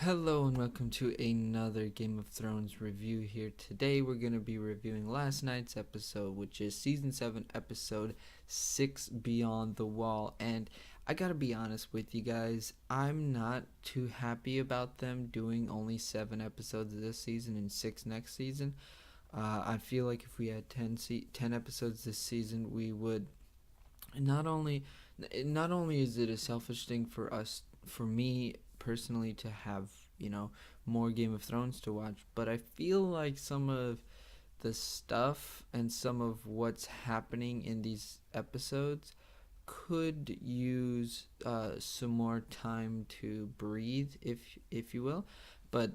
Hello and welcome to another Game of Thrones review here. Today we're going to be reviewing last night's episode, which is Season 7, Episode 6, Beyond the Wall. And I gotta be honest with you guys, I'm not too happy about them doing only 7 episodes this season and 6 next season. I feel like if we had 10 episodes this season, we would not only not only is it a selfish thing for me personally to have more Game of Thrones to watch, but I feel like some of the stuff and some of what's happening in these episodes could use some more time to breathe, if you will. But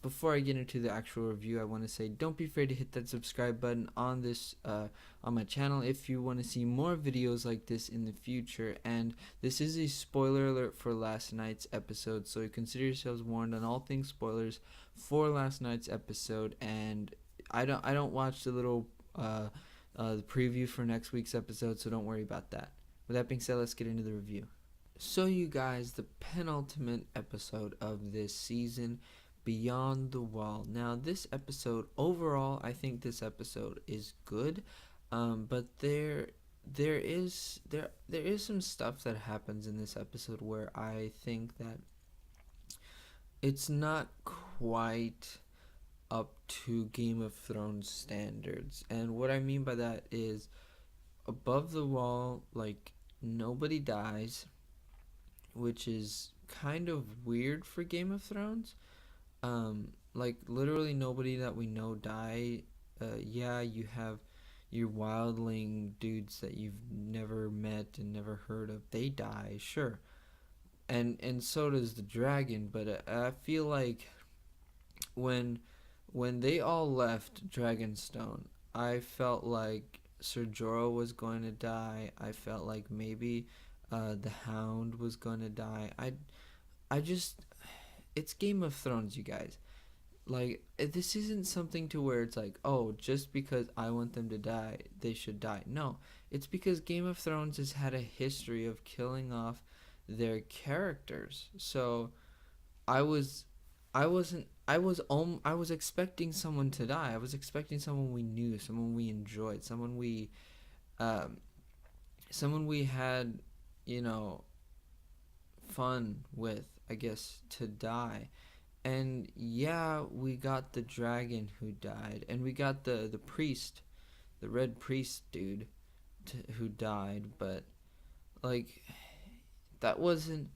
before I get into the actual review, I want to say don't be afraid to hit that subscribe button on this on my channel if you want to see more videos like this in the future. And this is a spoiler alert for last night's episode, so consider yourselves warned on all things spoilers for last night's episode. And I don't watch the little the preview for next week's episode, so don't worry about that. With that being said, let's get into the review. So you guys, the penultimate episode of this season, Beyond the Wall. Now this episode, overall, I think this episode is good, but there is some stuff that happens in this episode where I think that it's not quite up to Game of Thrones standards. And what I mean by that is, above the wall, like, nobody dies, which is kind of weird for Game of Thrones. Like, literally nobody that we know die. Yeah, you have your wildling dudes that you've never met and never heard of. They die, sure, and so does the dragon. But I feel like when when they all left Dragonstone, I felt like Ser Jorah was going to die. I felt like maybe the Hound was going to die. I just, it's Game of Thrones, you guys. Like, this isn't something to where it's like, oh, just because I want them to die, they should die. No, it's because Game of Thrones has had a history of killing off their characters. So I was, I was expecting someone to die. I was expecting someone we knew, someone we enjoyed, um, someone we had, you know, fun with, I guess, to die. And yeah, we got the dragon who died, and we got the priest, the red priest dude, who died. But like, that wasn't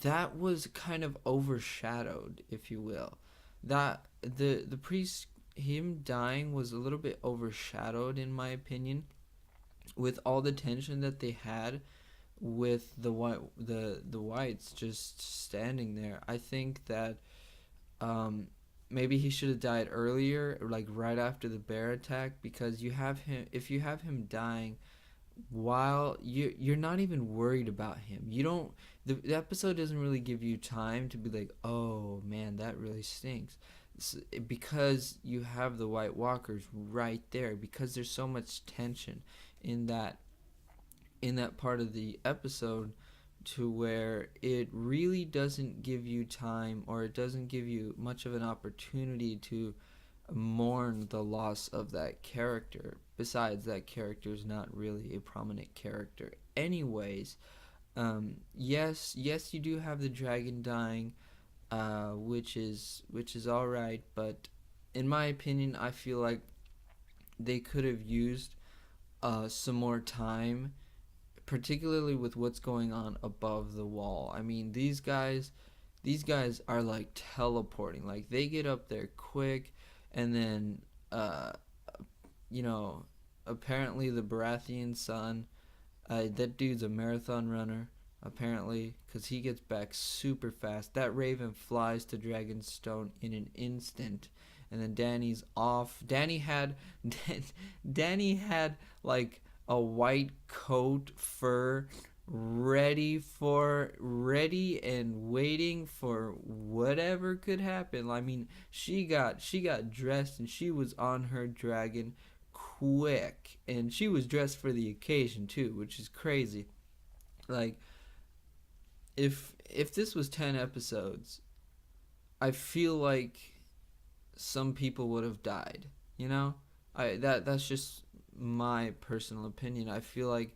that was kind of overshadowed, if you will. That the priest, him dying, was a little bit overshadowed in my opinion, with all the tension that they had with the whites just standing there. I think that um, maybe he should have died earlier, like right after the bear attack, because you have him. If you have him dying while you're not even worried about him, you don't. The episode doesn't really give you time to be like, oh man, that really stinks. Because you have the White Walkers right there, because there's so much tension in that part of the episode, to where it really doesn't give you time, or it doesn't give you much of an opportunity to mourn the loss of that character. Besides, that character is not really a prominent character anyways. Yes, you do have the dragon dying, which is all right, but in my opinion, I feel like they could have used some more time, particularly with what's going on above the wall. I mean, these guys are like teleporting. Like, they get up there quick, and then you know, apparently the Baratheon son, that dude's a marathon runner, apparently, because he gets back super fast. That raven flies to Dragonstone in an instant, and then Danny's off. Danny had like a white coat, fur, ready and waiting for whatever could happen. I mean, she got dressed, and she was on her dragon quick, and she was dressed for the occasion too, which is crazy. Like, if if this was 10 episodes, I feel like some people would have died. You know, that's just my personal opinion. I feel like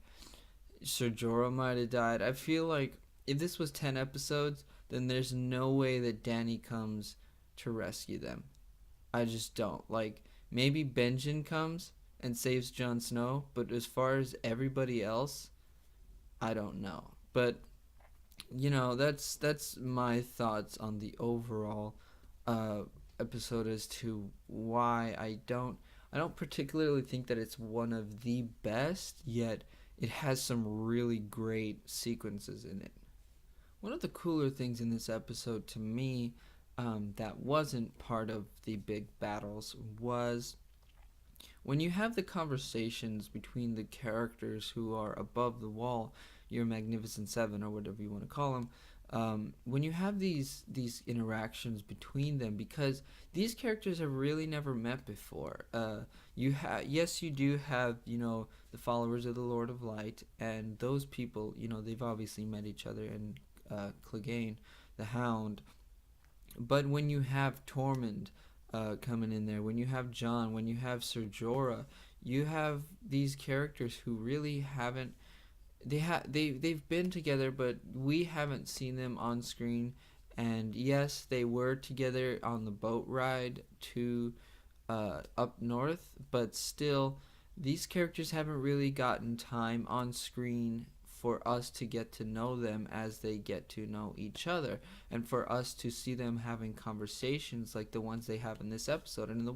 Ser Jorah might have died. I feel like if this was 10 episodes, then there's no way that Dany comes to rescue them. I just don't. Like, maybe Benjen comes and saves Jon Snow, but as far as everybody else, I don't know. But that's my thoughts on the overall uh, episode as to why I don't particularly think that it's one of the best, yet it has some really great sequences in it. One of the cooler things in this episode to me, that wasn't part of the big battles, was when you have the conversations between the characters who are above the wall, your Magnificent Seven or whatever you want to call them. When you have these interactions between them, because these characters have really never met before. Yes, you do have the followers of the Lord of Light, and those people, they've obviously met each other, and Clegane, the Hound. But when you have Tormund coming in there, when you have Jon, when you have Ser Jorah, you have these characters who really haven't they've been together, but we haven't seen them on screen. And yes, they were together on the boat ride to up north, but still, these characters haven't really gotten time on screen for us to get to know them as they get to know each other, and for us to see them having conversations like the ones they have in this episode. And the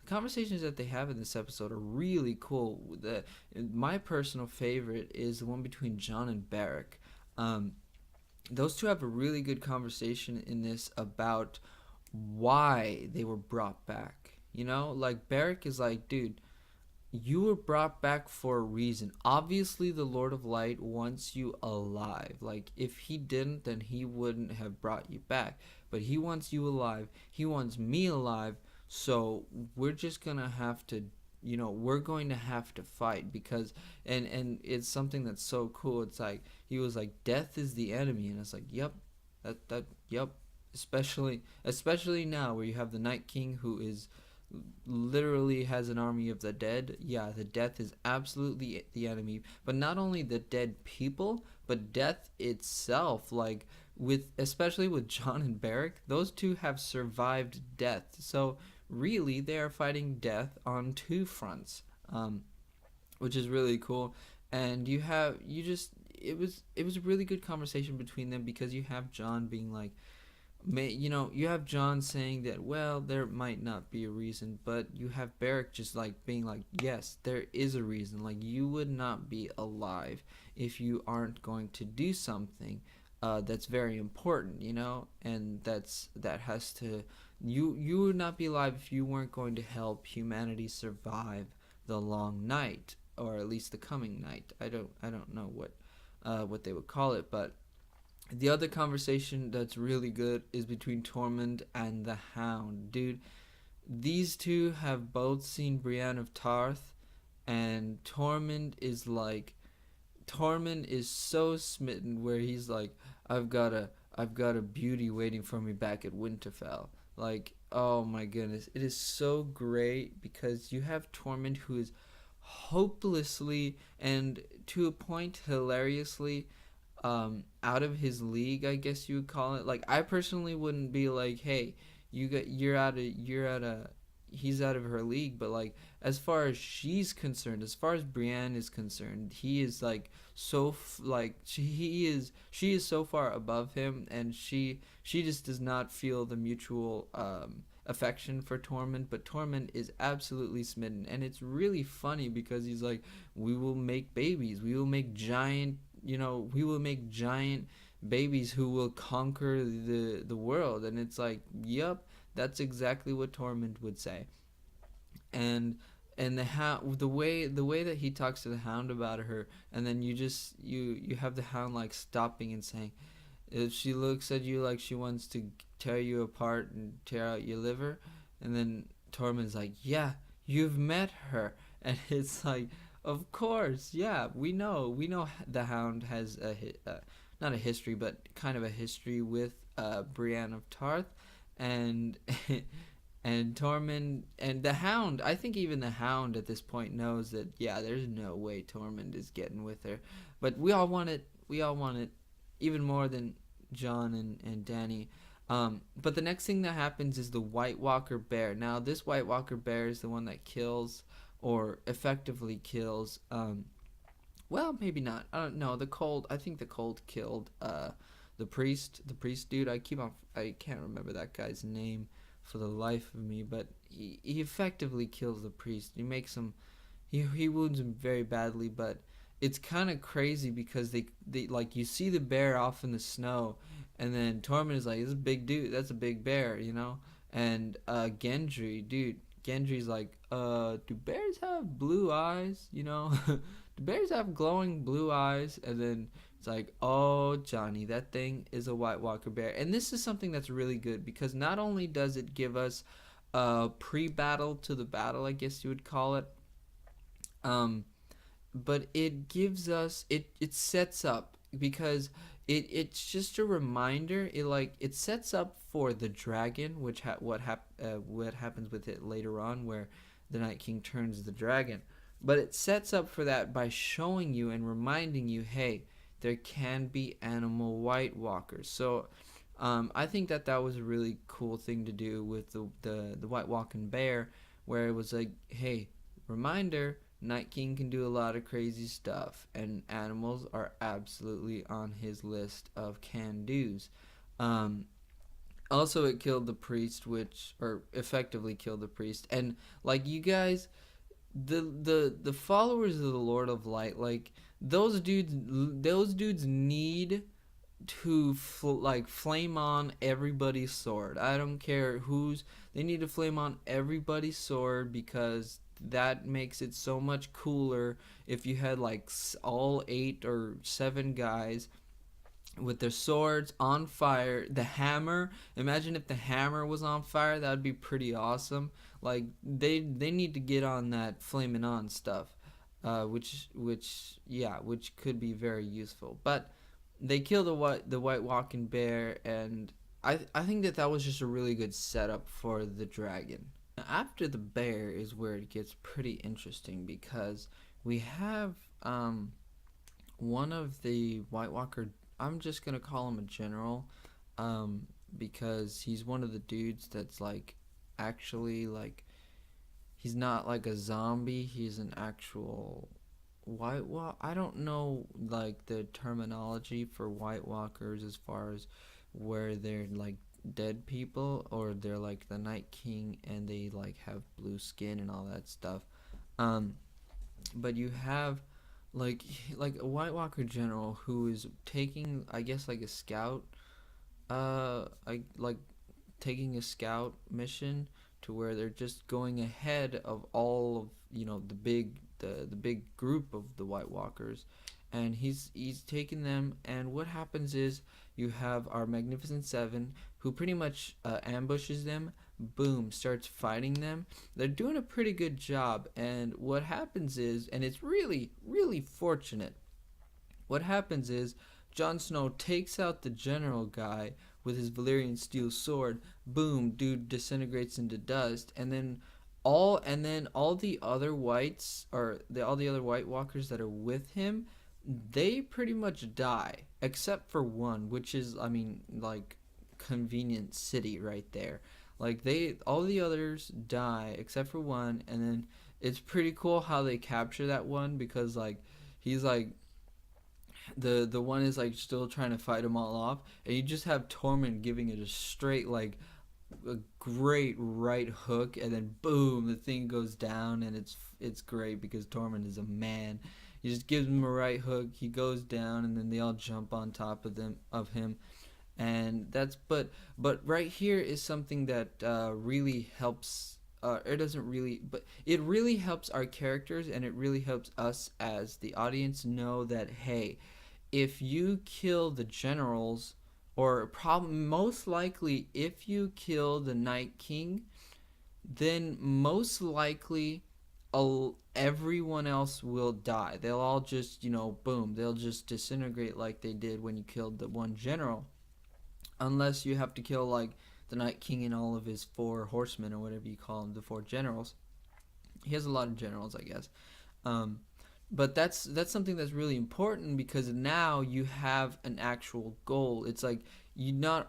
conversations that they have in this episode are really cool. My personal favorite is the one between Jon and Beric. Those two have a really good conversation in this about why they were brought back. Like Beric is like, dude, you were brought back for a reason. Obviously, the Lord of Light wants you alive. Like, if he didn't, then he wouldn't have brought you back. But he wants you alive. He wants me alive. So we're just gonna have to, we're going to have to fight, because, and it's something that's so cool. It's like, he was like, death is the enemy. And it's like, yep, yep. Especially now where you have the Night King, who is literally has an army of the dead. Yeah, the death is absolutely the enemy, but not only the dead people, but death itself. Like, especially with Jon and Beric, those two have survived death, so really they are fighting death on two fronts, which is really cool. And it was a really good conversation between them, because you have Jon being like, you have Jon saying that, well, there might not be a reason, but you have Beric just like being like, yes, there is a reason. Like, you would not be alive if you aren't going to do something that's very important, and that has to, you would not be alive if you weren't going to help humanity survive the long night, or at least the coming night. I don't know what they would call it, but the other conversation that's really good is between Tormund and the Hound. Dude, these two have both seen Brienne of Tarth, and Tormund is so smitten, where he's like, I've got a beauty waiting for me back at Winterfell. Like, oh my goodness, it is so great, because you have Tormund, who is hopelessly, and to a point hilariously, out of his league, I guess you would call it. Like, I personally wouldn't be like, hey, he's out of her league, but like, as far as she's concerned, as far as Brienne is concerned, he is like she is so far above him, and she just does not feel the mutual affection for Tormund. But Tormund is absolutely smitten, and it's really funny, because he's like, we will make babies, we will make giant babies who will conquer the world. And it's like, yep, that's exactly what Tormund would say. And the way that he talks to the Hound about her, and then you have the Hound like stopping and saying, if she looks at you like she wants to tear you apart and tear out your liver, and then Tormund's like, yeah, you've met her. And it's like, of course, yeah, we know the Hound has not a history, but kind of a history with Brienne of Tarth, and and Tormund and the Hound. I think even the Hound at this point knows that yeah, there's no way Tormund is getting with her, but we all want it. We all want it, even more than Jon and Dany. But the next thing that happens is the White Walker Bear. Now, this White Walker Bear is the one that kills, or effectively kills. Well, maybe not. I don't know. The Cold. I think the Cold killed the priest. The priest dude. I can't remember that guy's name for the life of me. But he effectively kills the priest. He makes him. He wounds him very badly. But it's kind of crazy because they like you see the bear off in the snow, and then Tormund is like, "This is a big dude. That's a big bear," you know. And Gendry, dude. Gendry's like, do bears have blue eyes? You know, do bears have glowing blue eyes? And then it's like, oh, Johnny, that thing is a White Walker bear. And this is something that's really good because not only does it give us a pre-battle to the battle, I guess you would call it, but it gives us it sets up because it's just a reminder. It sets up for the dragon, which what happens with it later on, where the Night King turns the dragon. But it sets up for that by showing you and reminding you, hey, there can be animal White Walkers. So I think that was a really cool thing to do with the White Walking Bear, where it was like, hey, reminder, Night King can do a lot of crazy stuff, and animals are absolutely on his list of can-dos. Also, it killed the priest, or effectively killed the priest. And, like, you guys, the followers of the Lord of Light, like, those dudes need to flame on everybody's sword. I don't care they need to flame on everybody's sword because that makes it so much cooler if you had like all 8 or 7 guys with their swords on fire. The hammer, imagine if the hammer was on fire. That would be pretty awesome. Like they need to get on that flaming on stuff, which could be very useful. But they kill the White Walking Bear, and I think that was just a really good setup for the dragon. After the bear is where it gets pretty interesting because we have one of the White Walker. I'm just gonna call him a general, because he's one of the dudes that's like actually like he's not like a zombie. He's an actual White Walker. I don't know like the terminology for White Walkers as far as where they're like dead people or they're like the Night King and they like have blue skin and all that stuff. But you have like a White Walker general who is taking, I guess, like a scout, taking a scout mission to where they're just going ahead of all of the big group of the White Walkers, and he's taking them. And what happens is you have our Magnificent Seven who pretty much ambushes them. Boom, starts fighting them. They're doing a pretty good job, and what happens is, and it's really, really fortunate, what happens is Jon Snow takes out the general guy with his Valyrian steel sword. Boom, dude disintegrates into dust, and then all the other whites, or all the other White Walkers that are with him, they pretty much die, except for one, which is, I mean, like, convenient city right there. Like, all the others die except for one, and then it's pretty cool how they capture that one, because like he's like the one is like still trying to fight them all off, and you just have Tormund giving it a straight, like, a great right hook, and then boom, the thing goes down, and it's great because Tormund is a man. He just gives him a right hook, he goes down, and then they all jump on top of him. And that's but right here is something that really helps. It doesn't really, but it really helps our characters, and it really helps us as the audience know that, hey, if you kill the generals, or most likely if you kill the Night King, then most likely everyone else will die. They'll all just, boom, they'll just disintegrate like they did when you killed the one general. Unless you have to kill, like, the Night King and all of his 4 horsemen, or whatever you call them, the 4 generals. He has a lot of generals, I guess. But that's something that's really important, because now you have an actual goal. It's like, you don't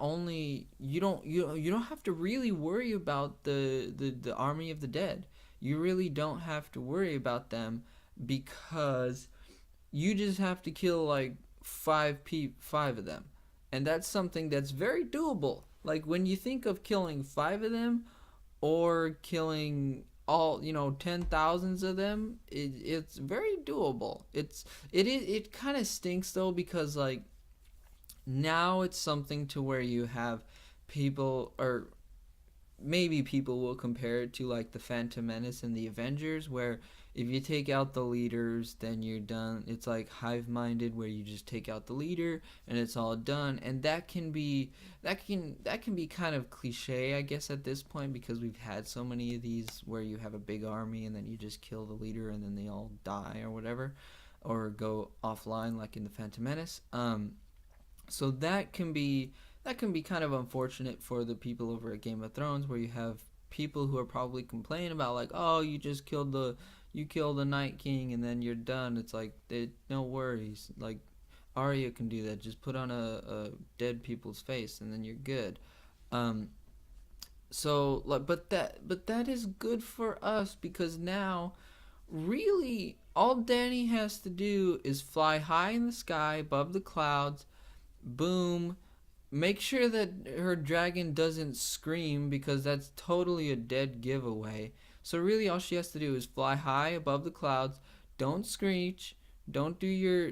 have to really worry about the army of the dead. You really don't have to worry about them, because you just have to kill like 5 of them, and that's something that's very doable. Like, when you think of killing 5 of them, or killing all, 10,000s of them, it's very doable. It kind of stinks though, because like, now it's something to where you have people, or maybe people will compare it to like the Phantom Menace and the Avengers, where if you take out the leaders, then you're done. It's like Hive Minded, where you just take out the leader and it's all done. And that can be kind of cliche, I guess, at this point, because we've had so many of these where you have a big army and then you just kill the leader and then they all die or whatever, or go offline like in the Phantom Menace. So that can be kind of unfortunate for the people over at Game of Thrones, where you have people who are probably complaining about, like, oh, you kill the Night King and then you're done. It's like, no worries. Like, Arya can do that. Just put on a dead people's face and then you're good. So like, but that is good for us, because now, really, all Dany has to do is fly high in the sky above the clouds. Boom. Make sure that her dragon doesn't scream, because that's totally a dead giveaway. So really, all she has to do is fly high above the clouds. Don't screech. Don't do your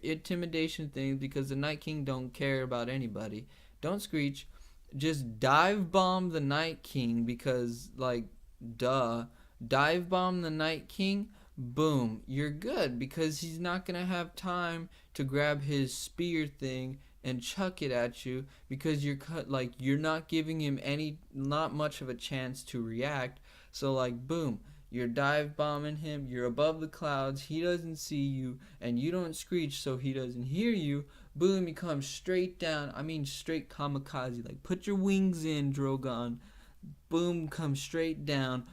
intimidation thing, because the Night King don't care about anybody. Don't screech. Just dive bomb the Night King, because, like, duh. Dive bomb the Night King. Boom, you're good, because he's not gonna have time to grab his spear thing and chuck it at you, because you're not giving him not much of a chance to react. So like, boom, you're dive bombing him, you're above the clouds, he doesn't see you, and you don't screech so he doesn't hear you. Boom, you come straight down. I mean, straight kamikaze, like, put your wings in, Drogon. Boom, come straight down,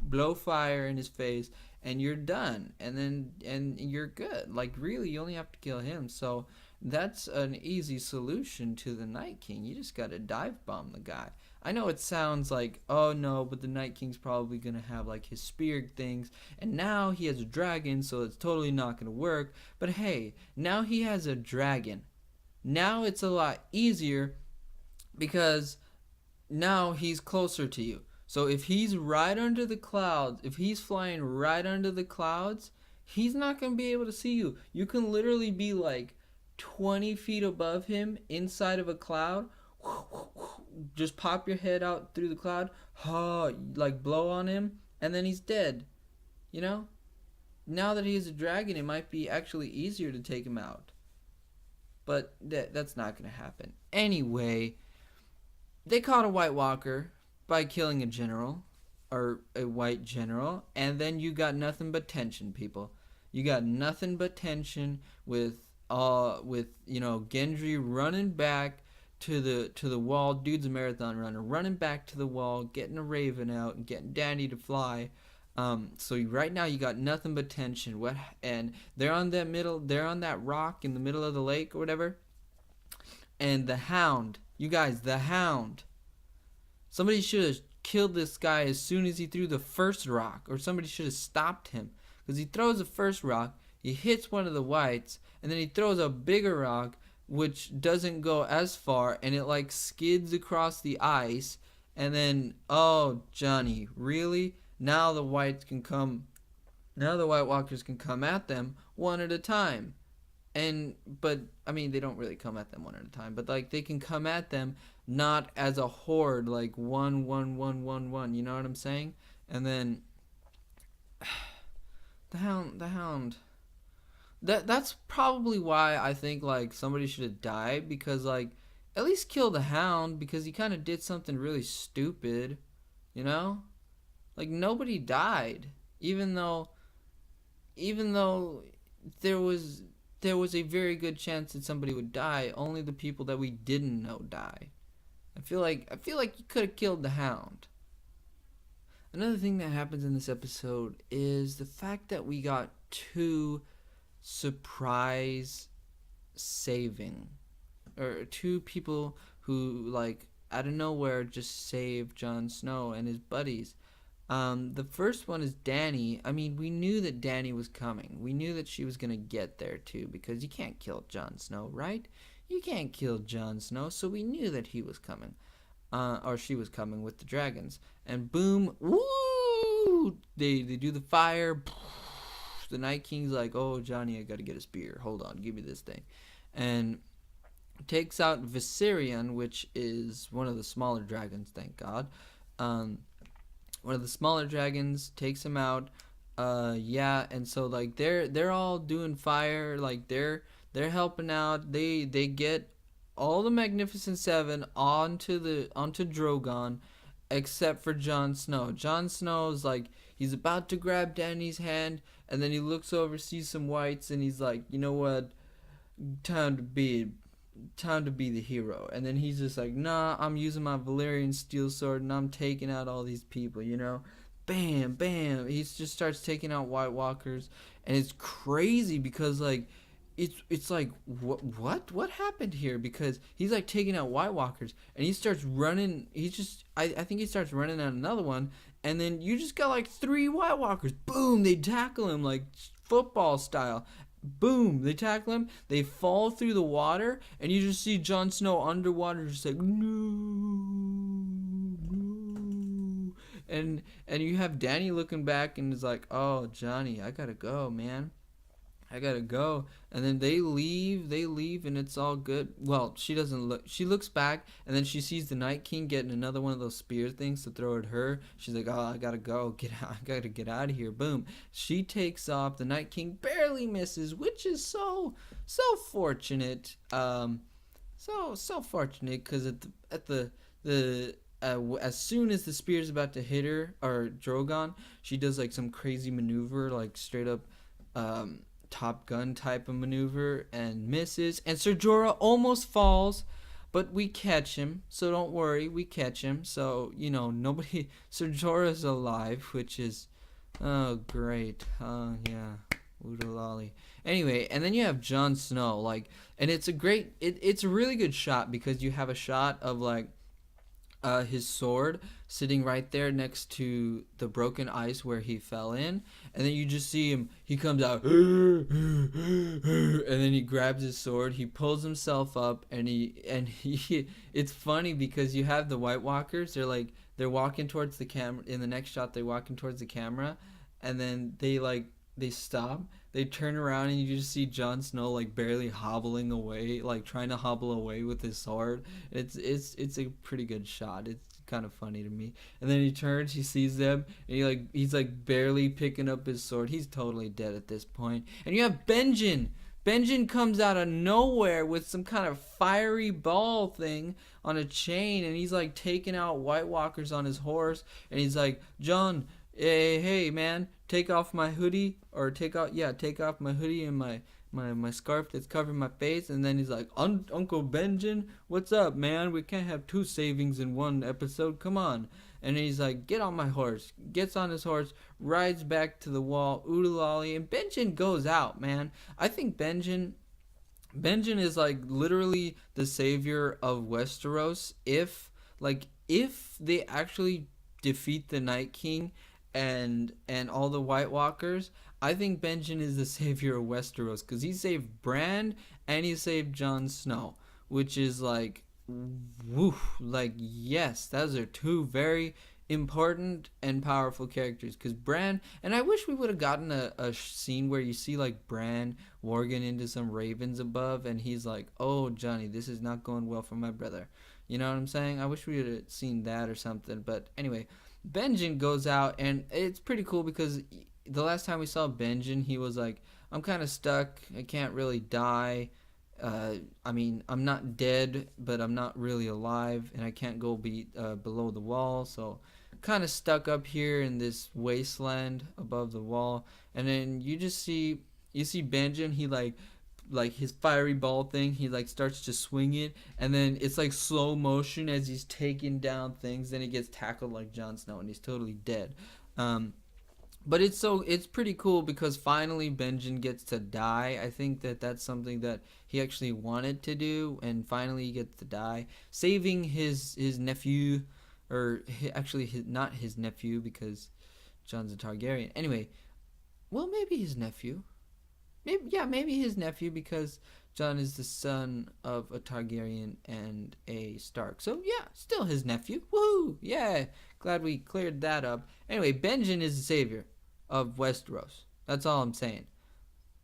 blow fire in his face, and you're done. And you're good. Like, really, you only have to kill him. So that's an easy solution to the Night King. You just gotta dive bomb the guy. I know it sounds like, oh no, but the Night King's probably gonna have like his spear things, and now he has a dragon, so it's totally not gonna work. But hey, now he has a dragon. Now it's a lot easier, because now he's closer to you. So if he's right under the clouds, if he's flying right under the clouds, he's not going to be able to see you. You can literally be like 20 feet above him inside of a cloud. Just pop your head out through the cloud, like blow on him, and then he's dead. You know? Now that he's a dragon, it might be actually easier to take him out. But that's not going to happen. Anyway, they caught a White Walker by killing a general, or a white general, and then you got nothing but tension, people. You got nothing but tension with Gendry running back to the wall. Dude's a marathon runner, running back to the wall, getting a raven out and getting Dany to fly. So right now you got nothing but tension. And they're on that rock in the middle of the lake or whatever. And the Hound, you guys, the Hound. Somebody should have killed this guy as soon as he threw the first rock, or somebody should have stopped him, because he throws the first rock, he hits one of the whites, and then he throws a bigger rock which doesn't go as far, and it like skids across the ice. And then, oh, Johnny, really? Now the White Walkers can come at them one at a time. But I mean, they don't really come at them one at a time, but like, they can come at them not as a horde, like 1 1 1 1 1, you know what I'm saying? And then the hound. That's probably why I think like somebody should have died, because like, at least kill the Hound, because he kind of did something really stupid, you know? Like, nobody died. even though even though there was there was a very good chance that somebody would die, only the people that we didn't know die. I feel like you could have killed the Hound. Another thing that happens in this episode is the fact that we got two surprise saving, or two people who, like, out of nowhere just save Jon Snow and his buddies. The first one is Dany. I mean, we knew that Dany was coming. We knew that she was gonna get there too, because you can't kill Jon Snow, right? You can't kill Jon Snow, so we knew that he was coming, or she was coming with the dragons. And boom, woo! They do the fire. The Night King's like, "Oh, Johnny, I gotta get a spear. Hold on, give me this thing," and takes out Viserion, which is one of the smaller dragons. Thank God. Um, One of the smaller dragons takes him out. Yeah, and so like they're all doing fire, like they're helping out. They get all the Magnificent Seven onto Drogon, except for Jon Snow. Jon Snow's like, he's about to grab Dany's hand, and then he looks over, sees some whites, and he's like, you know what, time to be time to be the hero. And then he's just like, nah, I'm using my Valyrian steel sword and I'm taking out all these people, you know? Bam, bam. He just starts taking out White Walkers, and it's crazy because like it's like what happened here, because he's like taking out White Walkers and he starts running. I think he starts running at another one, and then you just got like three White Walkers. Boom, they tackle him like football style. Boom, they tackle him, they fall through the water, and you just see Jon Snow underwater just like, no, no. And you have Dany looking back and is like, oh, Johnny, I gotta go, man, I gotta go. And then they leave, and it's all good. Well, she doesn't look. She looks back, and then she sees the Night King getting another one of those spear things to throw at her. She's like, "Oh, I gotta go. Get out. I gotta get out of here." Boom. She takes off. The Night King barely misses, which is so fortunate. So fortunate, because as soon as the spear's about to hit her, or Drogon, she does like some crazy maneuver, like straight up. Top Gun type of maneuver, and misses, and Ser Jorah almost falls, but we catch him, so don't worry, we catch him. So nobody Ser Jorah's alive, which is, oh great, yeah, oodalali. Anyway, and then you have Jon Snow, like, and it's a really good shot, because you have a shot of like his sword sitting right there next to the broken ice where he fell in, and then you just see him. He comes out, and then he grabs his sword. He pulls himself up, and he. It's funny because you have the White Walkers. They're walking towards the camera. In the next shot, they're walking towards the camera, and then they stop. They turn around, and you just see Jon Snow like barely hobbling away, like trying to hobble away with his sword. It's a pretty good shot. It's kind of funny to me. And then he turns, he sees them, and he's like barely picking up his sword. He's totally dead at this point. And you have Benjen. Benjen comes out of nowhere with some kind of fiery ball thing on a chain, and he's like taking out White Walkers on his horse, and he's like, Jon, hey man, take off my hoodie, or take off my hoodie and my scarf that's covering my face. And then he's like, Uncle Benjen, what's up, man? We can't have two savings in one episode, come on. And he's like, get on my horse. Gets on his horse, rides back to the wall, oodalali, and Benjen goes out, man. I think Benjen is like literally the savior of Westeros. If they actually defeat the Night King and all the White Walkers, I think Benjen is the savior of Westeros, because he saved Bran and he saved Jon Snow, which is like, woo, like, yes, those are two very important and powerful characters. Because Bran, and I wish we would have gotten a scene where you see like Bran warging into some ravens above, and he's like, oh Johnny, this is not going well for my brother. You know what I'm saying? I wish we would have seen that or something. But anyway, Benjen goes out, and it's pretty cool because the last time we saw Benjen, he was like, I'm kind of stuck. I can't really die. I mean, I'm not dead, but I'm not really alive, and I can't go below the wall, so kind of stuck up here in this wasteland above the wall, and then you see Benjen. He like his fiery ball thing. He like starts to swing it, and then it's like slow motion as he's taking down things. Then he gets tackled like Jon Snow, and he's totally dead. But it's pretty cool because finally Benjen gets to die. I think that's something that he actually wanted to do, and finally he gets to die, saving his nephew, or not his nephew because Jon's a Targaryen. Anyway, well, maybe his nephew. Maybe his nephew because Jon is the son of a Targaryen and a Stark. So yeah, still his nephew. Woohoo! Yeah, glad we cleared that up. Anyway, Benjen is the savior of Westeros. That's all I'm saying.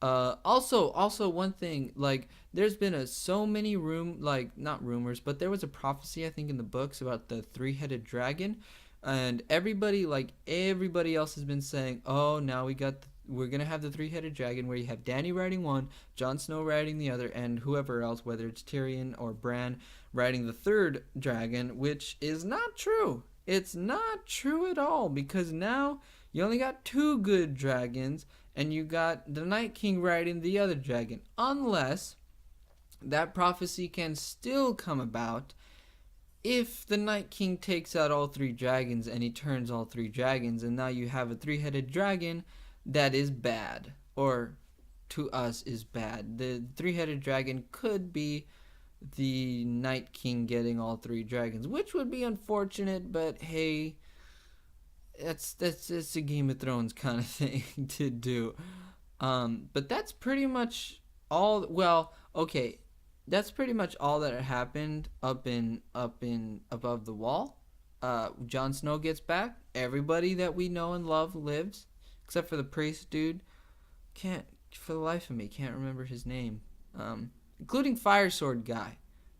Also one thing, like there's been so many not rumors, but there was a prophecy I think in the books about the three-headed dragon, and everybody else has been saying, oh, now we're gonna have the three-headed dragon where you have Dany riding one, Jon Snow riding the other, and whoever else, whether it's Tyrion or Bran, riding the third dragon, which is not true. It's not true at all, because now you only got two good dragons, and you got the Night King riding the other dragon. Unless that prophecy can still come about if the Night King takes out all three dragons and he turns all three dragons, and now you have a three-headed dragon that is bad, or to us is bad. The three-headed dragon could be the Night King getting all three dragons, which would be unfortunate, but hey, that's a Game of Thrones kind of thing to do. But that's pretty much all. Well, okay, that's pretty much all that happened up in above the wall. Jon Snow gets back. Everybody that we know and love lives, except for the priest dude. Can't for the life of me can't remember his name. Including Fire Sword guy.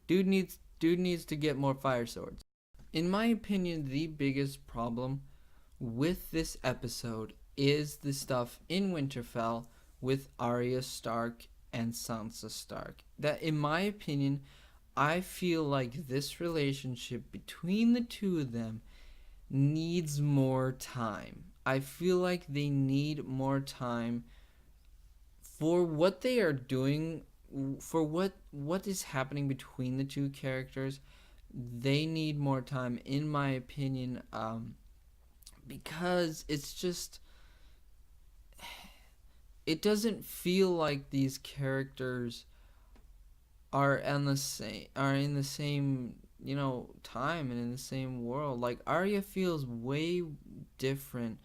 Dude needs to get more fire swords. In my opinion, the biggest problem with this episode is the stuff in Winterfell with Arya Stark and Sansa Stark. That, in my opinion, I feel like this relationship between the two of them needs more time. I feel like they need more time for what they are doing, for what is happening between the two characters. They need more time, in my opinion, because it's just, it doesn't feel like these characters are in the same time and in the same world. Like Arya feels way different.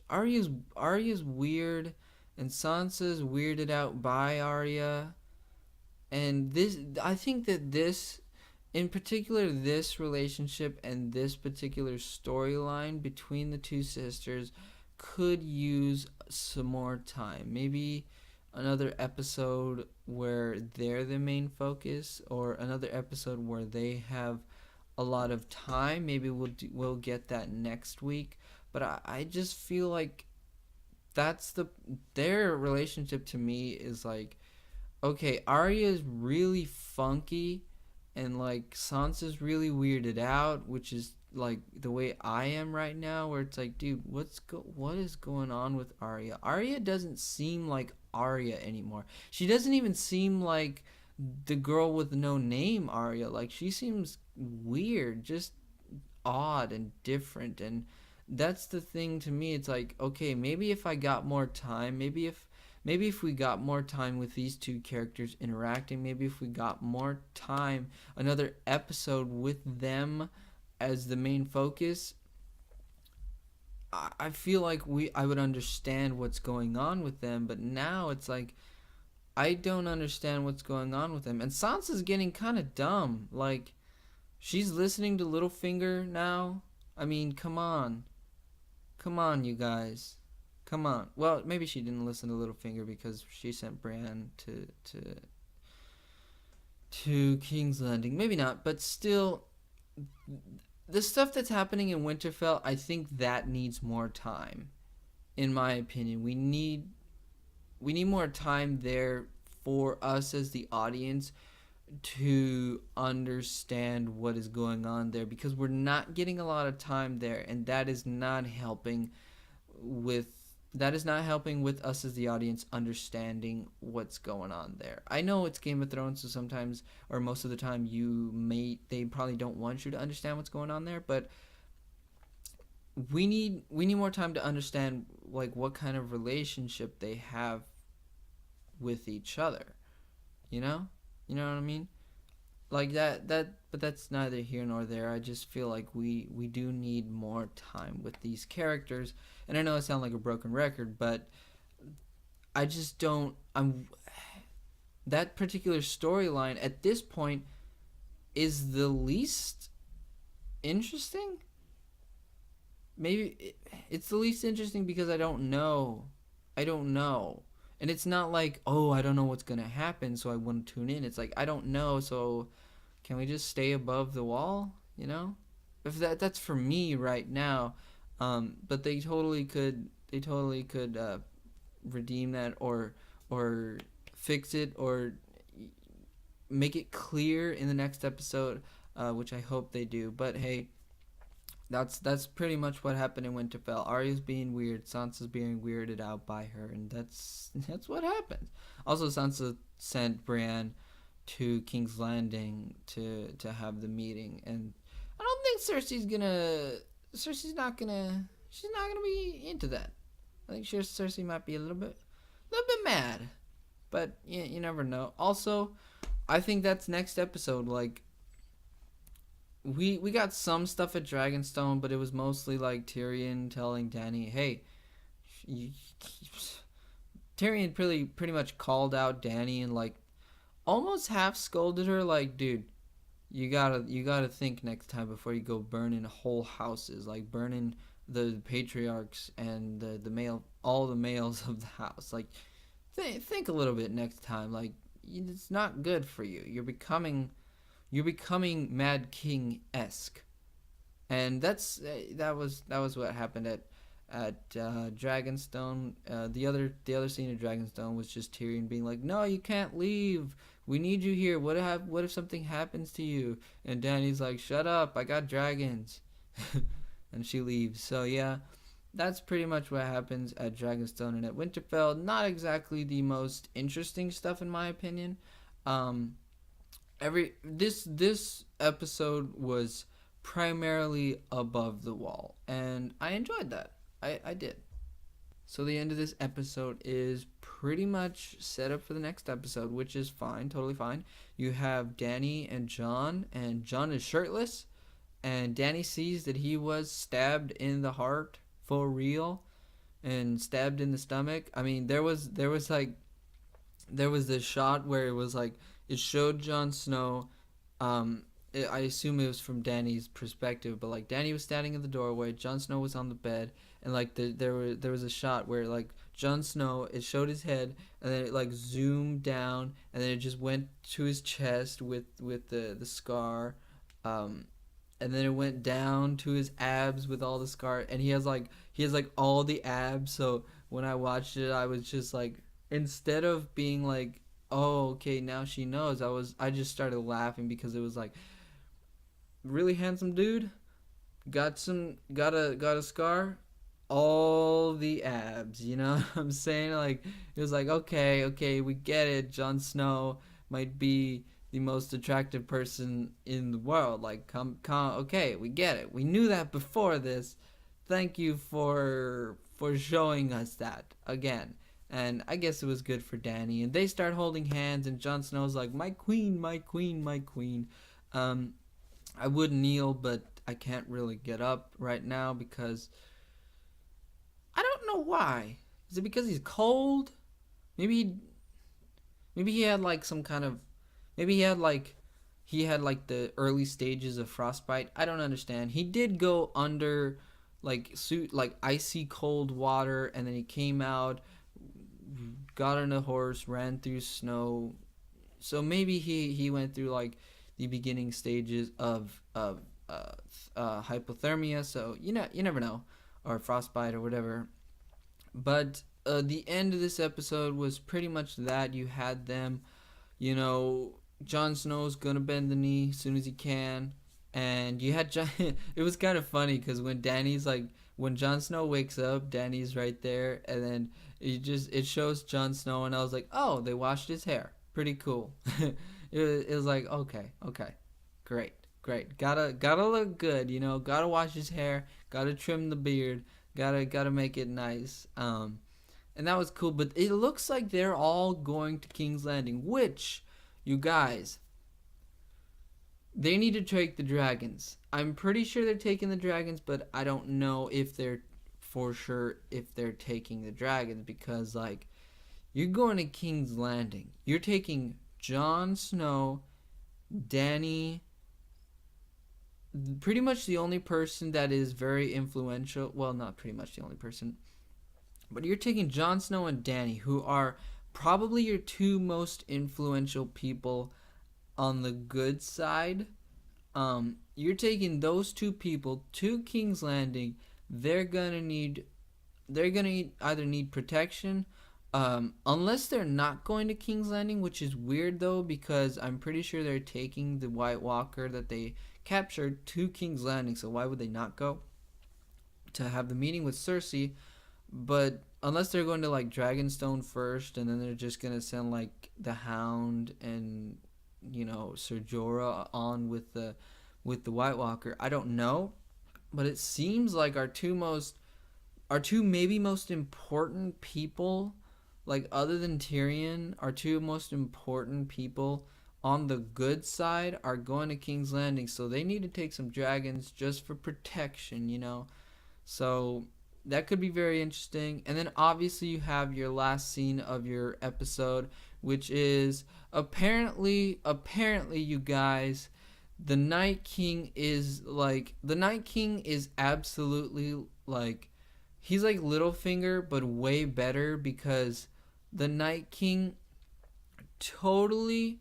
Arya's weird, and Sansa's weirded out by Arya, and I think that this, in particular, this relationship and this particular storyline between the two sisters could use some more time. Maybe another episode where they're the main focus, or another episode where they have a lot of time. Maybe we'll get that next week. But I just feel like their relationship to me is like, okay, Arya's really funky, and like Sansa's really weirded out, which is like the way I am right now, where it's like, dude, what is going on with Arya? Arya doesn't seem like Arya anymore. She doesn't even seem like the girl with no name Arya. Like, she seems weird, just odd and different, and that's the thing to me. It's like, okay, maybe if I got more time, maybe if we got more time with these two characters interacting, maybe if we got more time, another episode with them as the main focus, I feel like I would understand what's going on with them. But now it's like, I don't understand what's going on with them. And Sansa's getting kind of dumb. Like, she's listening to Littlefinger now. I mean, come on, you guys. Come on. Well, maybe she didn't listen to Littlefinger because she sent Bran to King's Landing. Maybe not, but still, the stuff that's happening in Winterfell, I think that needs more time. In my opinion, we need more time there for us as the audience, to understand what is going on there, because we're not getting a lot of time there, and with that is not helping with us as the audience understanding what's going on there. I know it's Game of Thrones, so sometimes, or most of the time, they probably don't want you to understand what's going on there, but we need more time to understand like what kind of relationship they have with each other. You know? You know what I mean? Like but that's neither here nor there. I just feel like we do need more time with these characters. And I know I sound like a broken record, but I just don't I'm that particular storyline at this point is the least interesting. Maybe it's the least interesting because I don't know. I don't know. And it's not like, oh, I don't know what's going to happen, so I wouldn't tune in. It's like, I don't know, so can we just stay above the wall, you know? If that's for me right now. But they totally could redeem that, or fix it, or make it clear in the next episode, which I hope they do. But hey, that's pretty much what happened in Winterfell. Arya's being weird, Sansa's being weirded out by her, and that's what happens. Also, Sansa sent Brienne to King's Landing to have the meeting, and I don't think Cersei's not gonna she's not gonna be into that. I think Cersei might be a little bit mad, but you never know. Also, I think that's next episode. Like, we got some stuff at Dragonstone, but it was mostly like Tyrion telling Dany, "Hey, you, Tyrion pretty much called out Dany and like almost half scolded her, like, dude, you gotta think next time before you go burning whole houses, like burning the patriarchs and all the males of the house. Like, think a little bit next time. Like, it's not good for you. You're becoming Mad King-esque." And that was what happened at Dragonstone. The other scene of Dragonstone was just Tyrion being like, "No, you can't leave. We need you here. What if something happens to you?" And Dany's like, "Shut up. I got dragons." And she leaves. So yeah, that's pretty much what happens at Dragonstone and at Winterfell. Not exactly the most interesting stuff in my opinion. Um, this episode was primarily above the wall, and I enjoyed that. I did. So the end of this episode is pretty much set up for the next episode, which is fine, totally fine. You have Dany and Jon is shirtless, and Dany sees that he was stabbed in the heart for real, and stabbed in the stomach. I mean, there was this shot where it was like it showed Jon Snow. I assume it was from Dany's perspective, but like Dany was standing in the doorway, Jon Snow was on the bed, and like there was a shot where like Jon Snow, it showed his head, and then it like zoomed down, and then it just went to his chest with the scar, and then it went down to his abs with all the scar, and he has like all the abs. So when I watched it, I was just like, instead of being like, oh, okay, now she knows, I just started laughing because it was like, really handsome dude, got a scar, all the abs, you know what I'm saying? Like, it was like, okay, we get it. Jon Snow might be the most attractive person in the world. Like, come, okay, we get it. We knew that before this. Thank you for showing us that again. And I guess it was good for Dany. And they start holding hands, and Jon Snow's like, "My queen, my queen, my queen." Um, I would kneel, but I can't really get up right now because I don't know why. Is it because he's cold? Maybe he had like some kind of, maybe he had like the early stages of frostbite. I don't understand. He did go under like icy cold water, and then he came out, got on a horse, ran through snow. So maybe he went through like the beginning stages of hypothermia. So you never know, or frostbite or whatever. But the end of this episode was pretty much that. You had them, you know, Jon Snow's gonna bend the knee as soon as he can, and you had it was kind of funny because when Jon Snow wakes up, Dany's right there, and then it shows Jon Snow, and I was like, oh, they washed his hair, pretty cool. It was like, okay, great, gotta look good, gotta wash his hair, gotta trim the beard, gotta make it nice. And that was cool, but it looks like they're all going to King's Landing, which, you guys, they need to take the dragons. I'm pretty sure they're taking the dragons, but I don't know if they're for sure if they're taking the dragons, because like, you're going to King's Landing. You're taking Jon Snow, Dany, pretty much the only person that is very influential. Well, not pretty much the only person, but you're taking Jon Snow and Dany, who are probably your two most influential people on the good side. You're taking those two people to King's Landing. They're gonna either need protection, unless they're not going to King's Landing, which is weird though, because I'm pretty sure they're taking the White Walker that they captured to King's Landing. So why would they not go to have the meeting with Cersei? But unless they're going to like Dragonstone first, and then they're just gonna send like the Hound and Ser Jorah on with the White Walker, I don't know. But it seems like our two maybe most important people, like other than Tyrion, our two most important people on the good side are going to King's Landing. So they need to take some dragons just for protection. So that could be very interesting. And then obviously you have your last scene of your episode, which is apparently you guys, the Night King is absolutely like, he's like Littlefinger but way better, because the Night King totally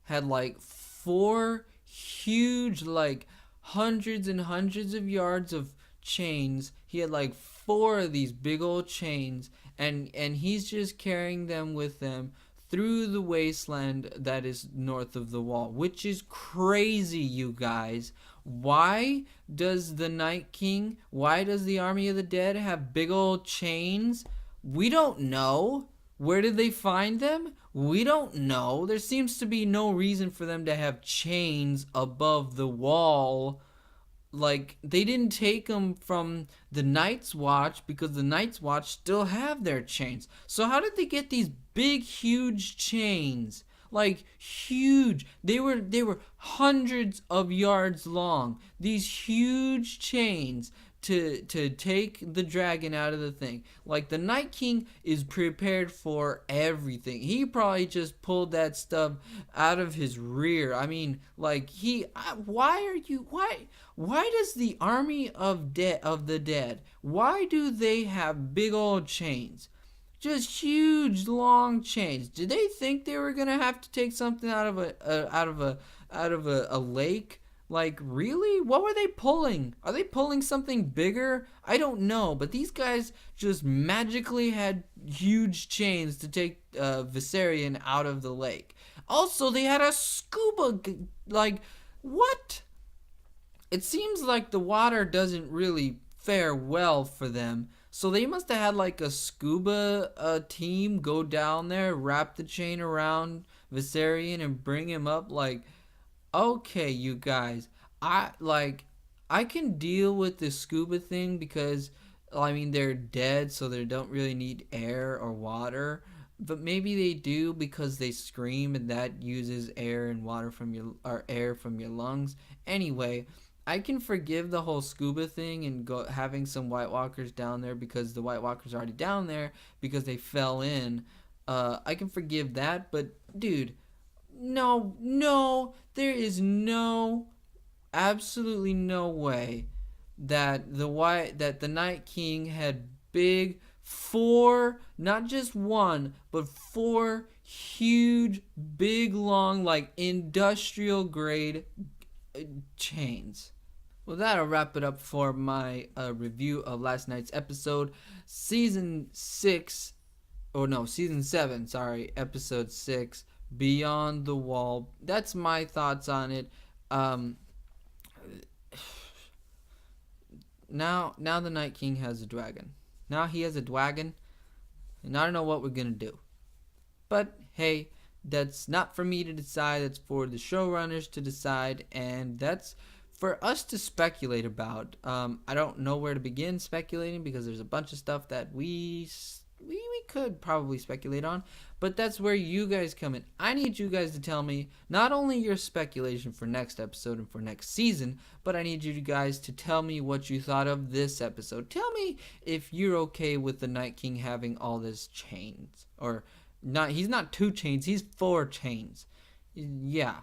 had like 4 huge, like hundreds and hundreds of yards of chains. He had like 4 of these big old chains, and he's just carrying them with him through the wasteland that is north of the wall, which is crazy, you guys. Why does the Army of the Dead have big old chains? We don't know. Where did they find them? We don't know. There seems to be no reason for them to have chains above the wall. Like, they didn't take them from the Night's Watch, because the Night's Watch still have their chains. So how did they get these big, huge chains? Like, huge. They were hundreds of yards long. These huge chains to take the dragon out of the thing. Like, the Night King is prepared for everything. He probably just pulled that stuff out of his rear. I mean, like, why does the Army of the Dead, why do they have big old chains? Just huge long chains. Did they think they were gonna have to take something out of a lake? Like, really? What were they pulling? Are they pulling something bigger? I don't know, but these guys just magically had huge chains to take Viserion out of the lake. Also, they had a scuba, like, what? It seems like the water doesn't really fare well for them. So they must have had like a scuba team go down there, wrap the chain around Viserion, and bring him up. Like, okay, you guys, I can deal with the scuba thing, because I mean, they're dead, so they don't really need air or water. But maybe they do, because they scream, and that uses air and water from air from your lungs. Anyway, I can forgive the whole scuba thing and having some White Walkers down there, because the White Walkers are already down there because they fell in. I can forgive that, but dude, no, there is absolutely no way that the Night King had big 4, not just 1, but 4 huge, big, long, like industrial grade chains. Well, that'll wrap it up for my review of last night's episode. Season 7, episode 6, Beyond the Wall. That's my thoughts on it. Um, now the Night King has a dragon. Now he has a dragon, and I don't know what we're gonna do. But hey, that's not for me to decide. That's for the showrunners to decide, and that's for us to speculate about. I don't know where to begin speculating because there's a bunch of stuff that we could probably speculate on, but that's where you guys come in. I need you guys to tell me not only your speculation for next episode and for next season, but I need you guys to tell me what you thought of this episode. Tell me if you're okay with the Night King having all this chains, or not. He's not 2 chains, he's 4 chains. Yeah,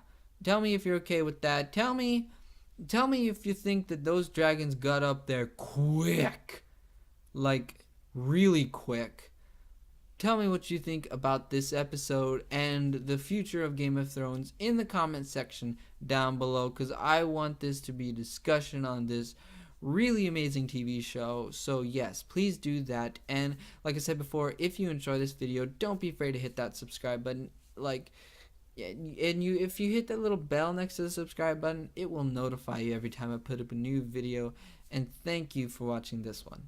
tell me if you're okay with that. Tell me if you think that those dragons got up there quick, like really quick. Tell me what you think about this episode and the future of Game of Thrones in the comment section down below, because I want this to be a discussion on this really amazing TV show. So yes, please do that. And like I said before, if you enjoy this video, don't be afraid to hit that subscribe button. If you hit that little bell next to the subscribe button, it will notify you every time I put up a new video. And thank you for watching this one.